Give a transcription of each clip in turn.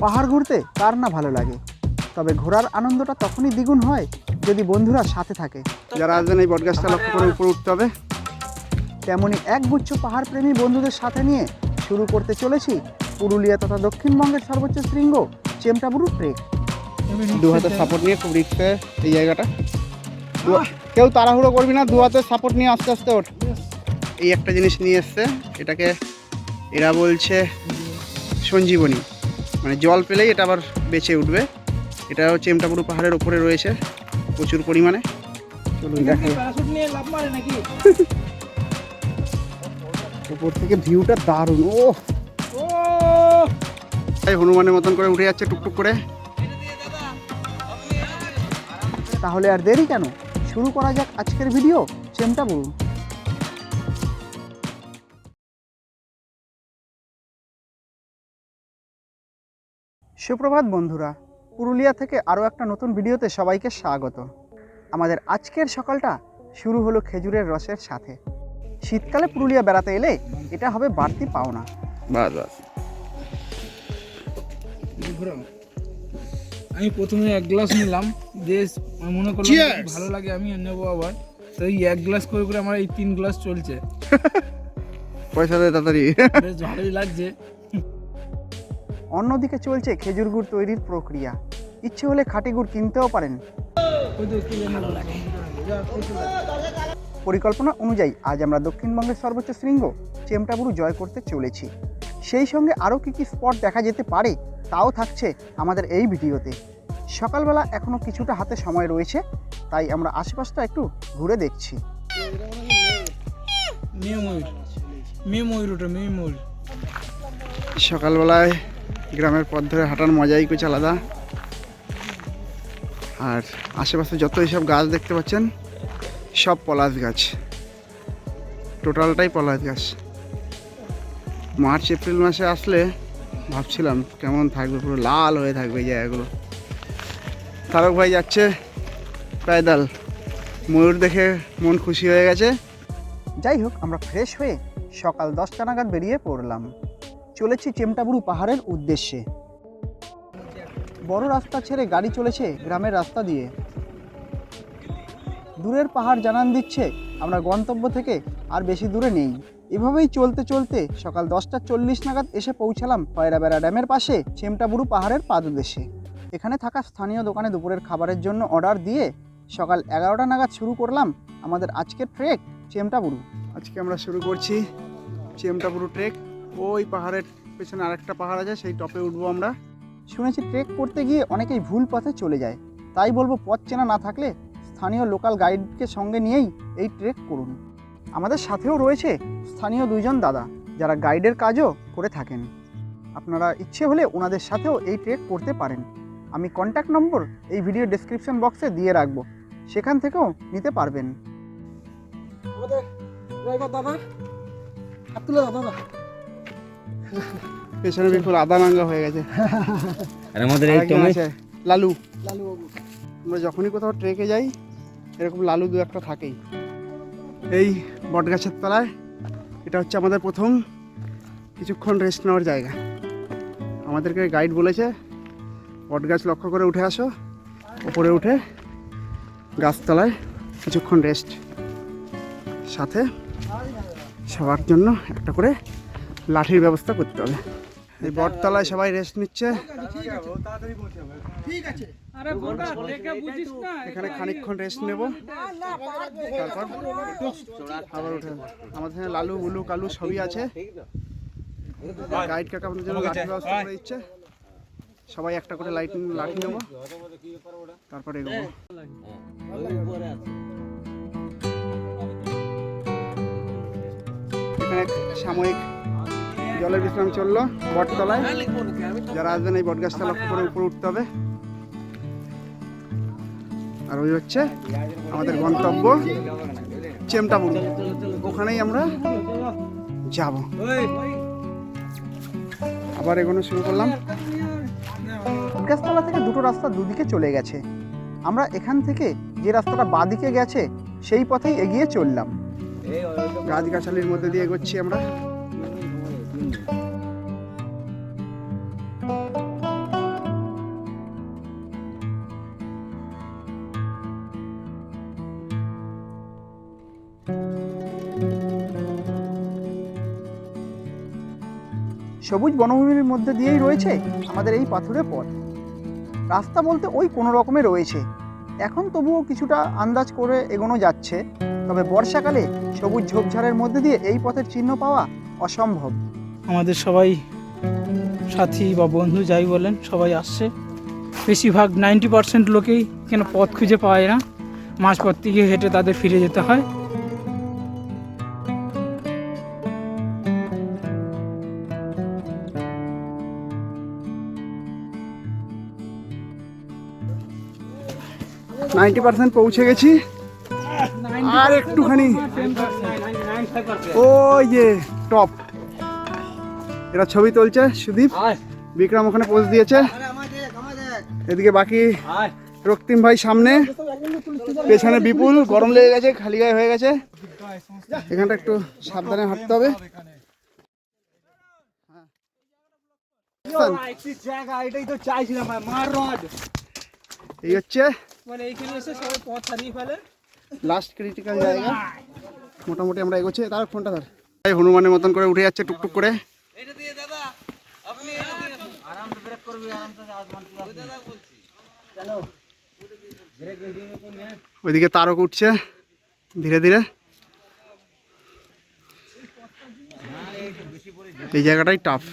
পাহাড় ঘুরতে কার না ভালো লাগে, তবে ঘোরার আনন্দটা তখনই দ্বিগুণ হয় যদি বন্ধুরা সাথে থাকে। যারা আসবেন এই বটগাছটা লক্ষ্য করে উপরে উঠতে হবে। তেমনই একগুচ্ছ পাহাড়প্রেমী বন্ধুদের সাথে নিয়ে শুরু করতে চলেছি পুরুলিয়া তথা দক্ষিণবঙ্গের সর্বোচ্চ শৃঙ্গ চেমটাবুরু ট্রেক। দু হাতের সাপোর্ট নিয়ে খুব রিস্কে এই জায়গাটা। কেউ তাড়াহুড়ো করবি না, দু হাতের সাপোর্ট নিয়ে আস্তে আস্তে ওঠ। এই একটা জিনিস নিয়ে এসছে, এটাকে এরা বলছে সঞ্জীবনী, মানে জল পেলেই এটা আবার বেঁচে উঠবে। এটাও চেমটাবুরু পাহাড়ের উপরে রয়েছে প্রচুর পরিমাণে। চলুন দেখে উপর থেকে ভিউটা দারুণ। ও হনুমানের মতন করে উঠে যাচ্ছে টুকটুক করে। তাহলে আর দেরি কেন, শুরু করা যাক আজকের ভিডিও চেমটাবুরু। সুপ্রভাত বন্ধুরা, পুরুলিয়া থেকে আরও একটা নতুন ভিডিওতে সবাইকে স্বাগত। আমাদের আজকের সকালটা শুরু হলো খেজুরের রসের সাথে। শীতকালে পুরুলিয়া বেড়াতে এলে এটা হবে বাড়তি পাওনা। বাস বাস। আমি প্রথমে এক গ্লাস নিলাম, যে মনে করলাম ভালো লাগে আমি নেবো আবার, তো এই এক গ্লাস করে করে আমার এই 3 গ্লাস চলছে। পয়সা দে তাড়াতাড়ি। বেশ ভালোই লাগছে। অন্যদিকে চলছে খেজুর গুড় তৈরির প্রক্রিয়া। ইচ্ছে হলে খাঁটি গুড় কিনতেও পারেন। পরিকল্পনা অনুযায়ী আজ আমরা দক্ষিণবঙ্গের সর্বোচ্চ শৃঙ্গ চেমটাবুরু জয় করতে চলেছি। সেই সঙ্গে আরও কী কী স্পট দেখা যেতে পারে তাও থাকছে আমাদের এই ভিডিওতে। সকালবেলা এখনও কিছুটা হাতে সময় রয়েছে, তাই আমরা আশেপাশটা একটু ঘুরে দেখছি। সকালবেলায় গ্রামের পথ ধরে হাঁটার মজাই কিছু আলাদা। আর আশেপাশে যত এইসব গাছ দেখতে পাচ্ছেন সব পলাশ গাছ, টোটালটাই পলাশ গাছ। মার্চ এপ্রিল মাসে আসলে ভাবছিলাম কেমন থাকবে, পুরো লাল হয়ে থাকবে এই জায়গাগুলো। তারক ভাই যাচ্ছে পায়দাল, ময়ূর দেখে মন খুশি হয়ে গেছে। যাই হোক, আমরা ফ্রেশ হয়ে সকাল 10টা নাগাদ বেরিয়ে পড়লাম। চলেছি চেমটাবুরু পাহাড়ের উদ্দেশ্যে। বড় রাস্তা ছেড়ে গাড়ি চলেছে গ্রামের রাস্তা দিয়ে। দূরের পাহাড় জানান দিচ্ছে আমরা গন্তব্য থেকে আর বেশি দূরে নেই। এভাবেই চলতে চলতে সকাল 10:40 নাগাদ এসে পৌঁছালাম খয়রাবেড়া ড্যামের পাশে চেমটাবুরু পাহাড়ের পাদদেশে। এখানে থাকা স্থানীয় দোকানে দুপুরের খাবারের জন্য অর্ডার দিয়ে সকাল 11টা নাগাদ শুরু করলাম আমাদের আজকের ট্রেক চেমটাবুরু। আজকে আমরা শুরু করছি চেমটাবুরু ট্রেক। ওই পাহাড়ের পেছনে আরেকটা পাহাড় আছে, সেই টপে উঠবো আমরা। শুনেছি ট্রেক করতে গিয়ে অনেকেই ভুল পথে চলে যায়, তাই বলবো পথ চেনা না থাকলে স্থানীয় লোকাল গাইডকে সঙ্গে নিয়েই এই ট্রেক করুন। আমাদের সাথেও রয়েছে স্থানীয় 2 জন দাদা যারা গাইডের কাজও করে থাকেন। আপনারা ইচ্ছে হলে ওনাদের সাথেও এই ট্রেক করতে পারেন। আমি কন্ট্যাক্ট নম্বর এই ভিডিও ডেসক্রিপশন বক্সে দিয়ে রাখবো, সেখান থেকেও নিতে পারবেন। পেছনে বিলকুল আদা নাঙ্গা হয়ে গেছে। আর আমাদের এই আরেকজন আছে লালু। আমরা যখনই কোথাও ট্রেকে যাই এরকম লালু 2-1টা থাকেই। এই বটগাছের তলায় এটা হচ্ছে আমাদের প্রথম কিছুক্ষণ রেস্ট নেওয়ার জায়গা। আমাদেরকে গাইড বলেছে বটগাছ লক্ষ্য করে উঠে আসো, উপরে উঠে গাছতলায় কিছুক্ষণ রেস্ট, সাথে সবার জন্য একটা করে লাঠির ব্যবস্থা করতে হবে। এই বটতলায় সবাই রেস্ট নিচ্ছে। এখানে খানিকক্ষণ রেস্ট নেব, তারপর আবার উঠে আমাদের এখানে লালু বুলু কালু সবই আছে। গাইড কাকা আমাদের জন্য লাঠির ব্যবস্থা করে দিচ্ছে। সবাই একটা করে লাঠি নেব, তারপর এগোবো। এখানে সাময়িক জলের বিশ্রাম চললো বটতলায়। যারা আসবেন এই বটগাছটা লক্ষ্য করে উপরে উঠতে হবে। আর ওই হচ্ছে আমাদের গন্তব্য চেমটাবুরু, ওখানেই আমরা যাব। আবার এগোনো শুরু করলাম। গাছতলা থেকে দুটো রাস্তা দুদিকে চলে গেছে। আমরা এখান থেকে যে রাস্তাটা বাঁদিকে গেছে সেই পথেই এগিয়ে চললাম। গাছগাছালির মধ্যে দিয়ে এগোচ্ছি আমরা। সবুজ বনভূমির মধ্যে দিয়েই রয়েছে আমাদের এই পাথুরে পথ। রাস্তা বলতে ওই কোনো রকমে রয়েছে, এখন তবুও কিছুটা আন্দাজ করে এগোনো যাচ্ছে। তবে বর্ষাকালে সবুজ ঝোপঝাড়ের মধ্যে দিয়ে এই পথের চিহ্ন পাওয়া অসম্ভব। আমাদের সবাই সাথী বা বন্ধু যাই বলেন সবাই আসছে। বেশিরভাগ 90% লোকেই কেন পথ খুঁজে পায় না, মাঝপথ থেকে হেঁটে তাদের ফিরে যেতে হয়। নাইনটি পার্সেন্ট পৌঁছে গেছি, আর একটুখানি। ওই যে টপ, এরা ছবি তুলছে। সুদীপ, বিক্রম ওখানে পোজ দিয়েছে। এদিকে বাকি রক্তিম ভাই সামনে, পেছনে বিপুল। গরম লেগে গেছে, খালি গায়ে হয়ে গেছে। এখানটা একটু সাবধানে হাঁটতে হবে। এই হচ্ছে লাস্ট ক্রিটিক্যাল জায়গা। মোটামুটি আমরা এগোচ্ছি। তার ফোনটা ধর, হনুমানের মতন করে উঠে যাচ্ছে টুকটুক করে। ওইদিকে তারক উঠছে ধীরে ধীরে। এই জায়গাটাই টাফ।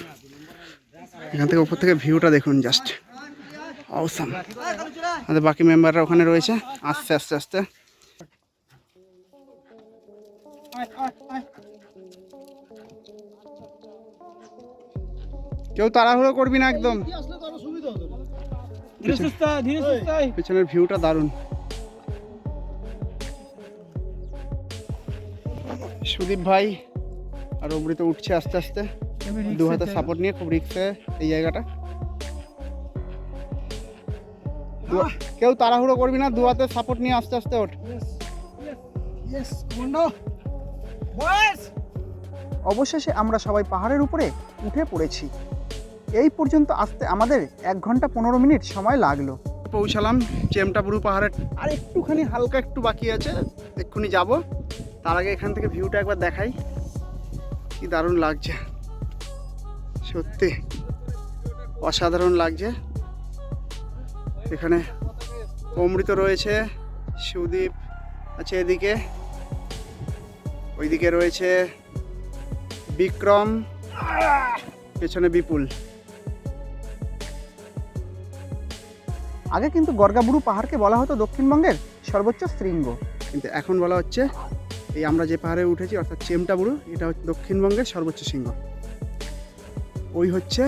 এখান থেকে উপর থেকে ভিউটা দেখুন, জাস্ট অসাম। আমাদের বাকি মেম্বাররা ওখানে রয়েছে, আস্তে আস্তে আস্তে। কেউ তাড়াহুড়ো করবি না একদম। পেছনের ভিউটা দারুণ। সুদীপ ভাই আর অমৃত উঠছে আস্তে আস্তে, দু হাতে সাপোর্ট নিয়ে। খুব রিস্কে এই জায়গাটা। কেউ তাড়াহুড়ো করবি না, দু হাতে সাপোর্ট নিয়ে আস্তে আস্তে ওঠ। অবশেষে আমরা সবাই পাহাড়ের উপরে উঠে পড়েছি। এই পর্যন্ত আসতে আমাদের 1 ঘন্টা 15 মিনিট সময় লাগলো। পৌঁছালাম চেমটাপুরু পাহাড়ের। আর একটুখানি হালকা একটু বাকি আছে, এক্ষুনি যাব। তার আগে এখান থেকে ভিউটা একবার দেখাই, কি দারুণ লাগছে। সত্যি অসাধারণ লাগছে। এখানে অমৃত রয়েছে, সুদীপ আছে এদিকে, ওইদিকে রয়েছে বিক্রম, পেছনে বিপুল। আগে কিন্তু গর্গাবুরু পাহাড়কে বলা হতো দক্ষিণবঙ্গের সর্বোচ্চ শৃঙ্গ, কিন্তু এখন বলা হচ্ছে এই আমরা যে পাহাড়ে উঠেছি অর্থাৎ চেমটাবুরু, এটা হচ্ছে দক্ষিণবঙ্গের সর্বোচ্চ শৃঙ্গ। ওই হচ্ছে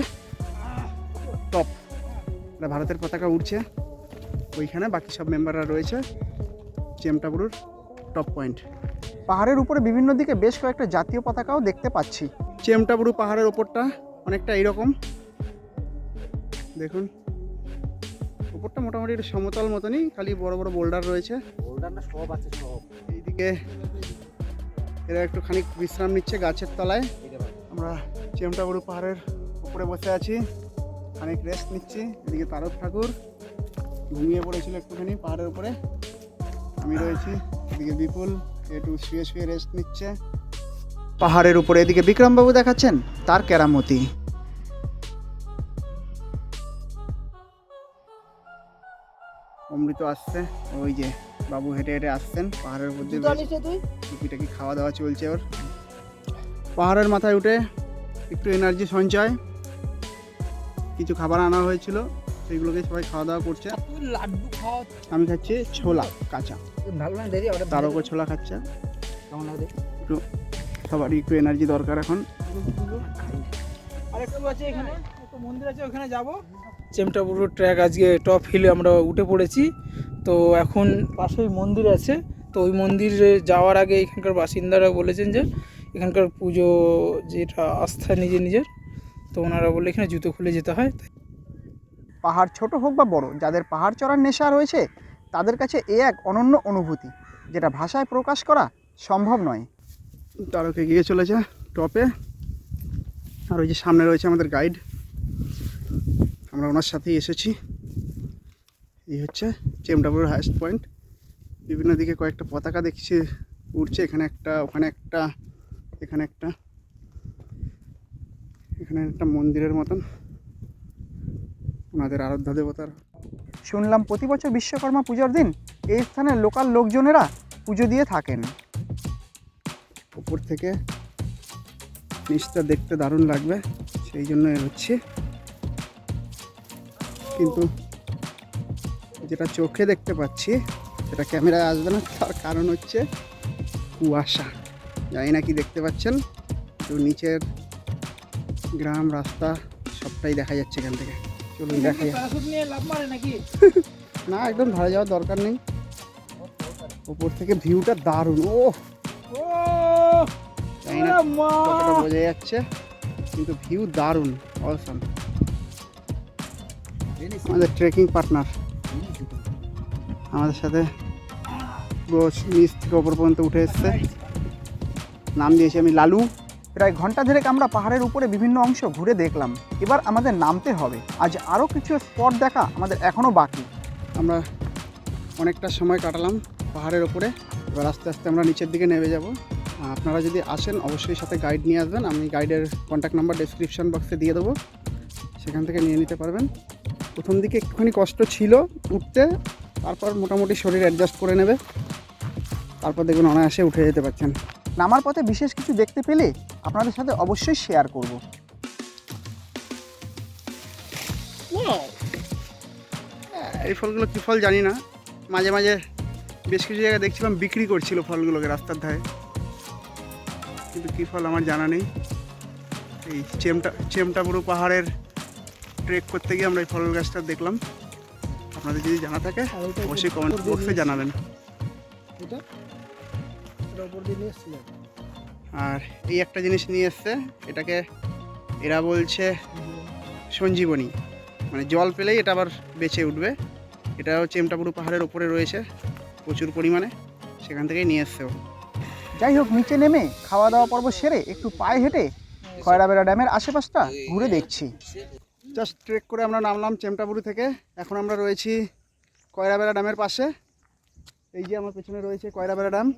টপ, এটা ভারতের পতাকা উঠছে ওইখানে। বাকি সব মেম্বাররা রয়েছে চেমটাবুরুর টপ পয়েন্ট। পাহাড়ের উপরে বিভিন্ন দিকে বেশ কয়েকটা জাতীয় পতাকাও দেখতে পাচ্ছি। চেমটাবুরু পাহাড়ের ওপরটা অনেকটা এইরকম দেখুন। ওপরটা মোটামুটি একটু সমতল মতনই, খালি বড় বড় বোল্ডার রয়েছে। সব আছে সব। এইদিকে এরা একটুখানি বিশ্রাম নিচ্ছে গাছের তলায়। আমরা চেমটাবুরু পাহাড়ের উপরে বসে আছি, খানিক রেস্ট নিচ্ছি। এদিকে তারক ঠাকুর ঘুমিয়ে পড়েছিল একটুখানি পাহাড়ের উপরে, আমি রয়েছি। এদিকে বিপুল একটু শুয়ে শুয়ে রেস্ট নিচ্ছে পাহাড়ের উপরে। এদিকে বিক্রমবাবু দেখাচ্ছেন তার কেরামতি। অমৃত আসছে, ওই যে বাবু হেঁটে হেঁটে আসছেন পাহাড়ের মধ্যে। টুকিটাকি খাওয়া দাওয়া চলছে ওর। পাহাড়ের মাথায় উঠে একটু এনার্জি সঞ্চয়, কিছু খাবার আনা হয়েছিল, সেইগুলোকে সবাই খাওয়া দাওয়া করছে। আমি খাচ্ছি ছোলা কাঁচা, তারকও ছোলা খাচ্ছে। একটু সবারই একটু এনার্জি দরকার এখন। আরেকটু আছে এখানে, একটা মন্দির আছে, ওখানে যাব। চেমটাপুরু ট্র্যাক আজকে টপ হিলে আমরা উঠে পড়েছি। তো এখন পাশেই মন্দির আছে, তো ওই মন্দিরে যাওয়ার আগে এখানকার বাসিন্দারা বলেছেন যে এখানকার পুজো যেটা আস্থা নিজের, তো ওনারা বলে এখানে জুতো খুলে যেতে হয়। পাহাড় ছোট হোক বা বড়, যাদের পাহাড় চড়ার নেশা রয়েছে তাদের কাছে এ এক অনন্য অনুভূতি, যেটা ভাষায় প্রকাশ করা সম্ভব নয়। তারক এগিয়ে চলেছে টপে, আর ওই যে সামনে রয়েছে আমাদের গাইড, আমরা ওনার সাথেই এসেছি। এই হচ্ছে চেমটাপুরুর হাইস্ট পয়েন্ট। বিভিন্ন দিকে কয়েকটা পতাকা দেখছি উঠছে, এখানে একটা, ওখানে একটা, এখানে একটা। এখানে একটা মন্দিরের মতন ওনাদের আরাধ্য দেবতার। শুনলাম প্রতি বছর বিশ্বকর্মা পুজোর দিন এই স্থানের লোকাল লোকজনেরা পুজো দিয়ে থাকেন। উপর থেকে নিচটা দেখতে দারুণ লাগবে, সেই জন্য এগোচ্ছি। কিন্তু যেটা চোখে দেখতে পাচ্ছি সেটা ক্যামেরায় আসবে না, তার কারণ হচ্ছে কুয়াশা। জানি না কি দেখতে পাচ্ছেন, তো নিচের গ্রাম রাস্তা সবটাই দেখা যাচ্ছে এখান থেকে। চলুন দেখা যাক। প্যারাশুট নিয়ে লাফ মারে নাকি? না, একদম ধারে যাওয়ার দরকার নেই। উপর থেকে ভিউটা দারুণ। ও ও জানি না কতটা বোঝা যাচ্ছে, কিন্তু ভিউ দারুণ, অসাম। আমাদের ট্রেকিং পার্টনার আমাদের সাথে পুরো নিচ থেকে ওপর পর্যন্ত উঠে এসছে। নাম দিয়েছি আমি লালু। প্রায় ঘন্টা ধরে আমরা পাহাড়ের উপরে বিভিন্ন অংশ ঘুরে দেখলাম। এবার আমাদের নামতে হবে। আজ আরও কিছু স্পট দেখা আমাদের এখনও বাকি। আমরা অনেকটা সময় কাটালাম পাহাড়ের উপরে, এবার আস্তে আস্তে আমরা নিচের দিকে নেমে যাব। আপনারা যদি আসেন অবশ্যই সাথে গাইড নিয়ে আসবেন। আমি গাইডের কন্ট্যাক্ট নাম্বার ডেসক্রিপশন বক্সে দিয়ে দেবো, সেখান থেকে নিয়ে নিতে পারবেন। প্রথম দিকে একটুখানি কষ্ট ছিল উঠতে, তারপর মোটামুটি শরীর অ্যাডজাস্ট করে নেবে, তারপর দেখবেন অনায়াসে উঠে যেতে পারছেন। নামার পথে বিশেষ কিছু দেখতে পেলে আপনাদের সাথে অবশ্যই শেয়ার করব। এই ফলগুলো কী ফল জানি না, মাঝে মাঝে বেশ কিছু জায়গায় দেখছিলাম বিক্রি করছিল ফলগুলোকে রাস্তার ধারে, কিন্তু কী ফল আমার জানা নেই। এই চেমটাপুরু পাহাড়ের ট্রেক করতে গিয়ে আমরা এই ফল গাছটা দেখলাম। আপনাদের যদি জানা থাকে অবশ্যই কমেন্ট বক্সে জানাবেন। আর এই একটা জিনিস নিয়ে এসছে, এটাকে এরা বলছে সঞ্জীবনী, মানে জল পেলেই এটা আবার বেঁচে উঠবে। এটাও চেমটাপুরু পাহাড়ের উপরে রয়েছে প্রচুর পরিমাণে, সেখান থেকেই নিয়ে এসছে ও। যাই হোক, নিচে নেমে খাওয়া দাওয়া পর্ব সেরে একটু পায়ে হেঁটে খয়রাবেড়া ড্যামের আশেপাশটা ঘুরে দেখছি। জাস্ট ট্রেক করে আমরা নামলাম চেমটাপুরু থেকে। এখন আমরা রয়েছি খয়রাবেড়া ড্যামের পাশে। এই যে আমার পেছনে রয়েছে খয়রাবেড়া ড্যাম।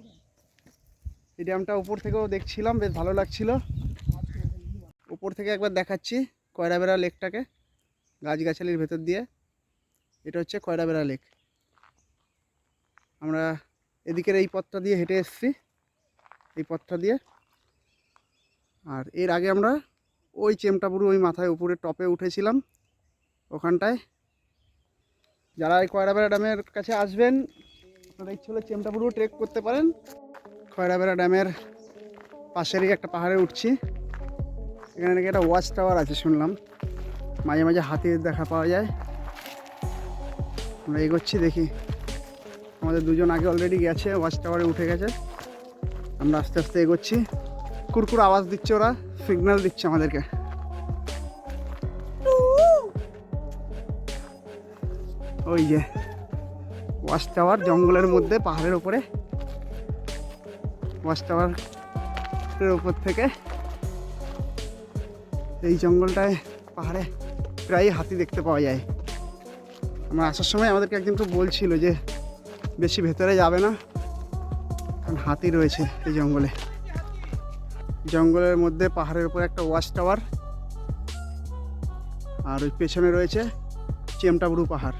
এই ড্যামটা উপর থেকেও দেখছিলাম, বেশ ভালো লাগছিল। উপর থেকে একবার দেখাচ্ছি খয়রাবেড়া লেকটাকে গাছগাছালির ভেতর দিয়ে। এটা হচ্ছে খয়রাবেড়া লেক। আমরা এদিকের এই পথটা দিয়ে হেঁটে এসেছি, এই পথটা দিয়ে। আর এর আগে আমরা ওই চেমটাপুরু ওই মাথায় উপরে টপে উঠেছিলাম ওখানটায়। যারা এই খয়রাবেড়া ড্যামের কাছে আসবেন, আপনারা ইচ্ছে হলে চেমটাপুরু ট্রেক করতে পারেন। খয়রাবেড়া ড্যামের পাশেরই একটা পাহাড়ে উঠছি। এখানে নাকি একটা ওয়াচ টাওয়ার আছে শুনলাম, মাঝে মাঝে হাতির দেখা পাওয়া যায়। আমরা এগোচ্ছি, দেখি। আমাদের দুজন আগে অলরেডি গেছে, ওয়াচ টাওয়ারে উঠে গেছে। আমরা আস্তে আস্তে এগোচ্ছি। কুরকুর আওয়াজ দিচ্ছে, ওরা সিগন্যাল দিচ্ছে আমাদেরকে। ওই যে ওয়াচ টাওয়ার, জঙ্গলের মধ্যে পাহাড়ের উপরে। ওয়াচ টাওয়ারের উপর থেকে এই জঙ্গলটায় পাহাড়ে প্রায় হাতি দেখতে পাওয়া যায়। আমরা আসার সময় আমাদেরকে একজন তো বলছিল যে বেশি ভেতরে যাবে না, কারণ হাতি রয়েছে এই জঙ্গলে। জঙ্গলের মধ্যে পাহাড়ের উপর একটা ওয়াচ টাওয়ার, আর ওই পেছনে রয়েছে চেমটাপুরু পাহাড়।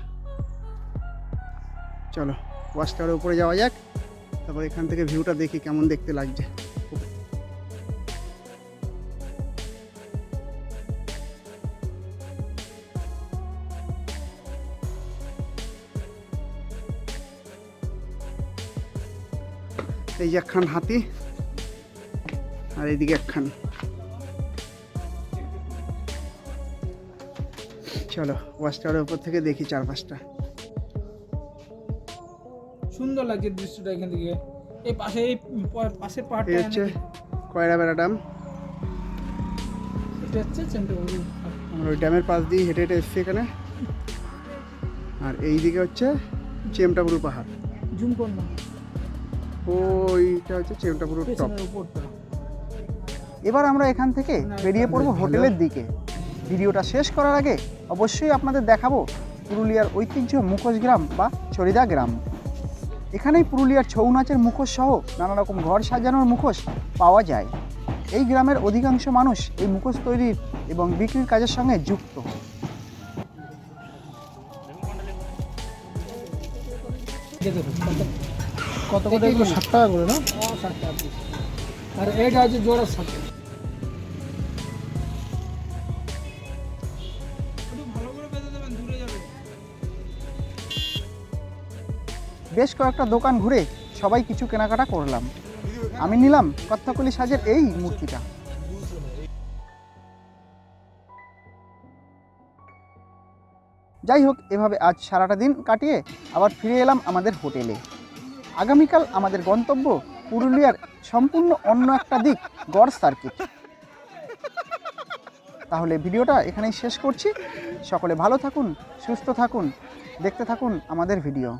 চলো ওয়াচ টাওয়ারের উপরে যাওয়া যাক, তারপর এখান থেকে ভিউটা দেখি কেমন দেখতে লাগছে। এই যে একখান হাতি, আর এইদিকে একখান। চলো ওয়াচ টাওয়ারের উপর থেকে দেখি চারপাশটা। সুন্দর লাগছে দৃশ্যটা এখান থেকে। এই পাশে এই পাশের এই পাহাড়টা হচ্ছে খয়রাবেড়া ড্যাম। এটা হচ্ছে চেমটাপুরু। আমরা ওই ড্যামের পাশ দিয়ে হেঁটে হেঁটে এসেছি এখানে। আর এই দিকে হচ্ছে চেমটাপুরু পাহাড়। জুম কর না, ওইটা হচ্ছে চেমটাপুরুর টপ। পেছনের উপরটা। এবার আমরা এখান থেকে বেরিয়ে পড়বো হোটেলের দিকে। ভিডিওটা শেষ করার আগে অবশ্যই আপনাদের দেখাবো পুরুলিয়ার ঐতিহ্য মুখোশ গ্রাম বা চরিদা গ্রাম। এখানেই পুরুলিয়ার ছৌ নাচের মুখোশ সহ নানা রকম ঘর সাজানোর মুখোশ পাওয়া যায়। এই গ্রামের অধিকাংশ মানুষ এই মুখোশ তৈরির এবং বিক্রির কাজের সঙ্গে যুক্ত। কত করে 60 টাকা করে না? 60 টাকা পিস। আর এটা আছে জোড়া 60 টাকা। বেশ কয়েকটা দোকান ঘুরে সবাই কিছু কেনাকাটা করলাম। আমি নিলাম কত্থকলি সাজের এই মূর্তিটা। যাই হোক, এভাবে আজ সারাটা দিন কাটিয়ে আবার ফিরে এলাম আমাদের হোটেলে। আগামীকাল আমাদের গন্তব্য পুরুলিয়ার সম্পূর্ণ অন্য একটা দিক, গড় সার্কিট। তাহলে ভিডিওটা এখানেই শেষ করছি। সকলে ভালো থাকুন, সুস্থ থাকুন, দেখতে থাকুন আমাদের ভিডিও।